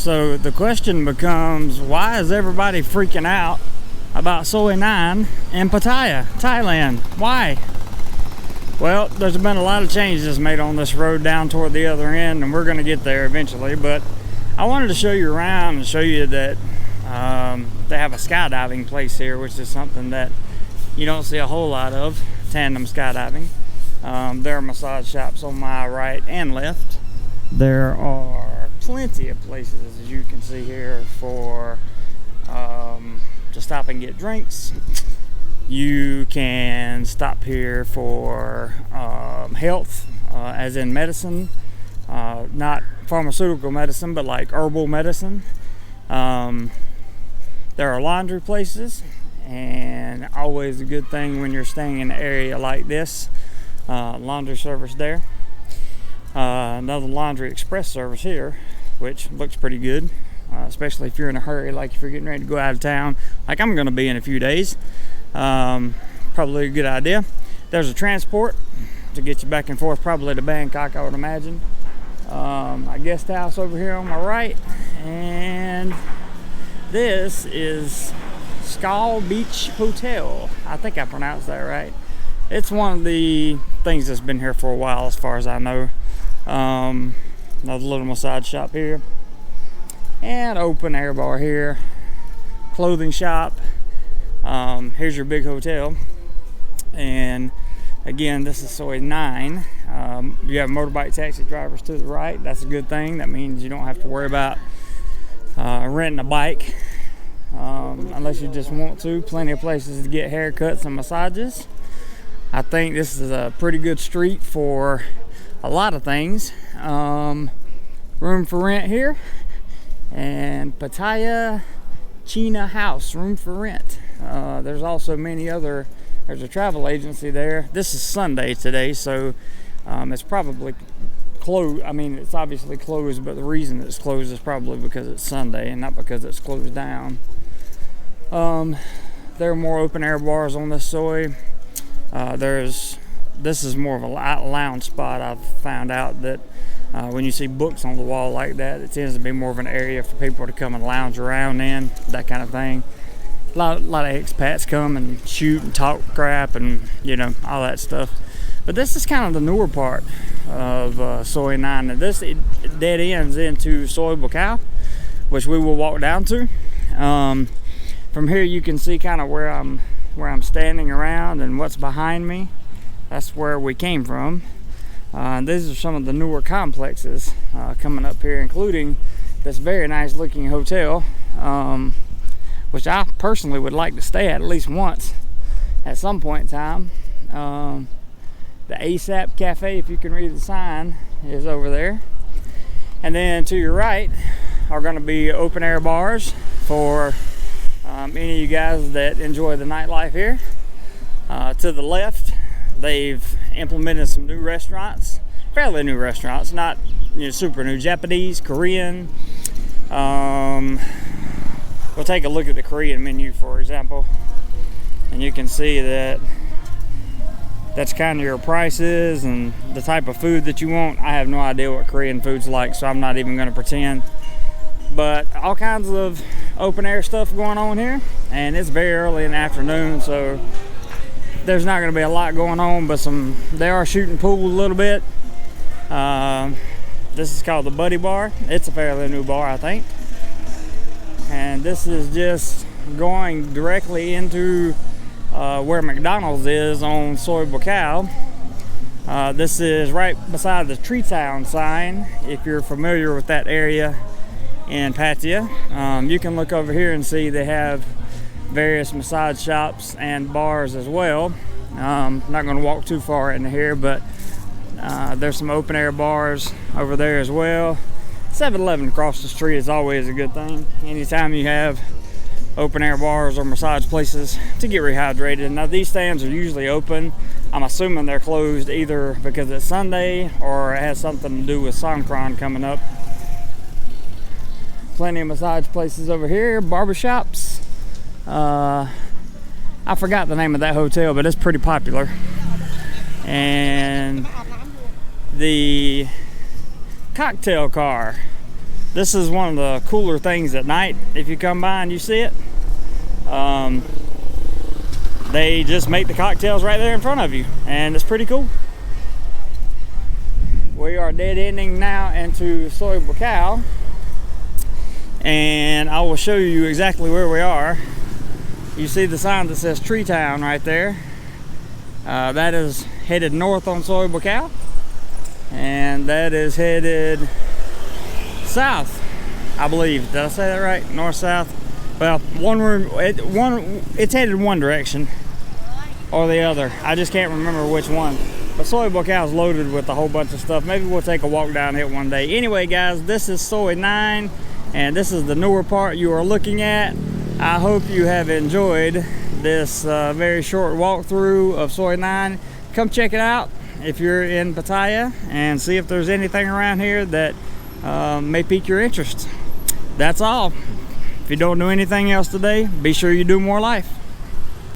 So the question becomes, why is everybody freaking out about Soi 9 in Pattaya, Thailand? Why? Well, there's been a lot of changes made on this road down toward the other end, and we're going to get there eventually. But I wanted to show you around and show you that they have a skydiving place here, which is something that you don't see a whole lot of, tandem skydiving. There are massage shops on my right and left. There are plenty of places, as you can see here, for to stop and get drinks. You can stop here for health, as in medicine, not pharmaceutical medicine, but like herbal medicine. There are laundry places, and always a good thing when you're staying in an area like this. Laundry service there. Another laundry express service here, which looks pretty good, especially if you're in a hurry, like if you're getting ready to go out of town, like I'm going to be in a few days. Probably a good idea. There's a transport to get you back and forth, probably to Bangkok, I would imagine. A guest house over here on my right, and this is Skull Beach Hotel. I think I pronounced that right. It's one of the things that's been here for a while, as far as I know. Another little massage shop here, and open air bar here, clothing shop. Here's your big hotel, and again, this is Soi 9. You have motorbike taxi drivers to the right. That's a good thing. That means you don't have to worry about renting a bike unless you just want to. Plenty of places to get haircuts and massages. I think this is a pretty good street for a lot of things. Room for rent here, and Pattaya China House, room for rent. There's also many other. There's a travel agency there. This is Sunday today, so it's probably closed. I mean, it's obviously closed, but the reason it's closed is probably because it's Sunday and not because it's closed down. There are more open air bars on this Soi. This is more of a lounge spot. I've found out that when you see books on the wall like that, it tends to be more of an area for people to come and lounge around in, that kind of thing. A lot of expats come and shoot and talk crap and, you know, all that stuff. But this is kind of the newer part of Soi 9. And this dead ends into Soi Buakhao, which we will walk down to. From here you can see kind of where I'm standing around and what's behind me. That's where we came from. These are some of the newer complexes coming up here, including this very nice looking hotel, which I personally would like to stay at least once at some point in time. The ASAP Cafe, if you can read the sign, is over there. And then to your right are going to be open air bars for any of you guys that enjoy the nightlife here. To the left, they've implemented some new restaurants, fairly new restaurants, not super new. Japanese, Korean. We'll take a look at the Korean menu, for example, and you can see that that's kind of your prices and the type of food that you want. I have no idea what Korean food's like, so I'm not even going to pretend. But all kinds of open air stuff going on here, and it's very early in the afternoon, so there's not going to be a lot going on, but they are shooting pool a little bit. This is called the Buddy Bar. It's a fairly new bar, I think. And this is just going directly into where McDonald's is on Soi Buakhao. This is right beside the Tree Town sign, if you're familiar with that area in Pattaya. You can look over here and see they have various massage shops and bars as well. I'm not going to walk too far into here, but there's some open air bars over there as well. 7-Eleven across the street is always a good thing. Anytime you have open air bars or massage places to get rehydrated. Now these stands are usually open. I'm assuming they're closed either because it's Sunday or it has something to do with Songkran coming up. Plenty of massage places over here, barbershops. I forgot the name of that hotel, but it's pretty popular. And the cocktail car This is one of the cooler things at night. If you come by and you see it, they just make the cocktails right there in front of you, and it's pretty cool. We are dead ending now into Soy Buakhao, and I will show you exactly where we are. You see the sign that says Tree Town right there. That is headed north on Soy Buakhao, and that is headed south, I believe. Did I say that right? North, south? Well, it's headed one direction or the other. I just can't remember which one. But Soy Buakhao is loaded with a whole bunch of stuff. Maybe we'll take a walk down it one day. Anyway, guys, this is Soy 9, and this is the newer part you are looking at. I hope you have enjoyed this very short walkthrough of Soy 9. Come check it out if you're in Pattaya and see if there's anything around here that may pique your interest. That's all. If you don't do anything else today, be sure you do more life.